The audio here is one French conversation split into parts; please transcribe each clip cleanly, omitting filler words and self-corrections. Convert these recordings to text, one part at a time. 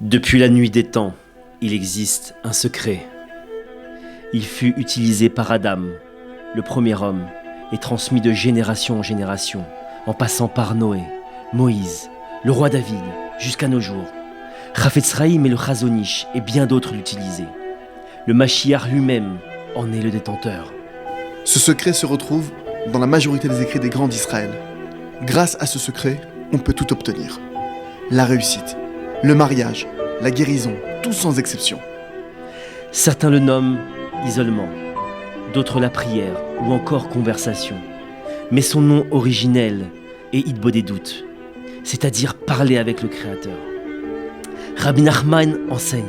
Depuis la nuit des temps, il existe un secret. Il fut utilisé par Adam, le premier homme, et transmis de génération en génération, en passant par Noé, Moïse, le roi David, jusqu'à nos jours. Chafetz Chaim et le Chazon Ish et bien d'autres l'utilisaient. Le Mashiach lui-même en est le détenteur. Ce secret se retrouve dans la majorité des écrits des grands d'Israël. Grâce à ce secret, on peut tout obtenir. La réussite, le mariage, la guérison, tout sans exception. Certains le nomment isolement, d'autres la prière ou encore conversation. Mais son nom originel est Hitbodedut, c'est-à-dire parler avec le Créateur. Rabbi Nachman enseigne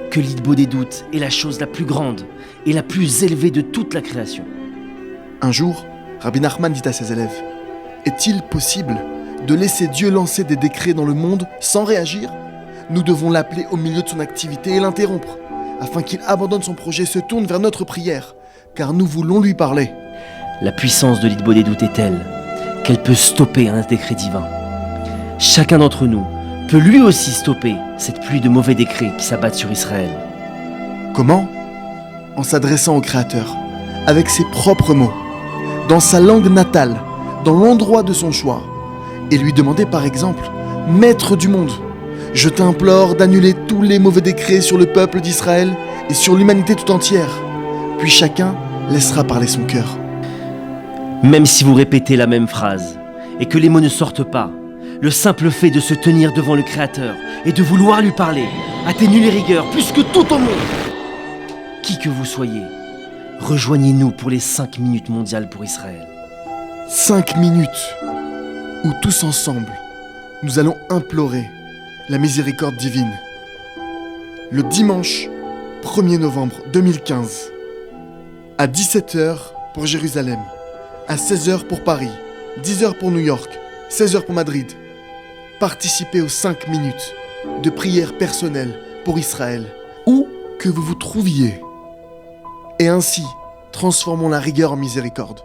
que l'Hitbodedut est la chose la plus grande et la plus élevée de toute la création. Un jour, Rabbi Nachman dit à ses élèves : est-il possible de laisser Dieu lancer des décrets dans le monde sans réagir ? Nous devons l'appeler au milieu de son activité et l'interrompre, afin qu'il abandonne son projet et se tourne vers notre prière, car nous voulons lui parler. La puissance de l'Hitbodedut est telle qu'elle peut stopper un décret divin. Chacun d'entre nous peut lui aussi stopper cette pluie de mauvais décrets qui s'abattent sur Israël. Comment ? En s'adressant au Créateur, avec ses propres mots, dans sa langue natale, dans l'endroit de son choix, et lui demander par exemple : Maître du monde, je t'implore d'annuler tous les mauvais décrets sur le peuple d'Israël et sur l'humanité tout entière. Puis chacun laissera parler son cœur. Même si vous répétez la même phrase et que les mots ne sortent pas, le simple fait de se tenir devant le Créateur et de vouloir lui parler atténue les rigueurs plus que tout au monde. Qui que vous soyez, rejoignez-nous pour les 5 minutes mondiales pour Israël. 5 minutes où tous ensemble, nous allons implorer la miséricorde divine. Le dimanche 1er novembre 2015, à 17h pour Jérusalem, à 16h pour Paris, 10h pour New York, 16h pour Madrid. Participez aux 5 minutes de prière personnelle pour Israël, où que vous vous trouviez. Et ainsi, transformons la rigueur en miséricorde.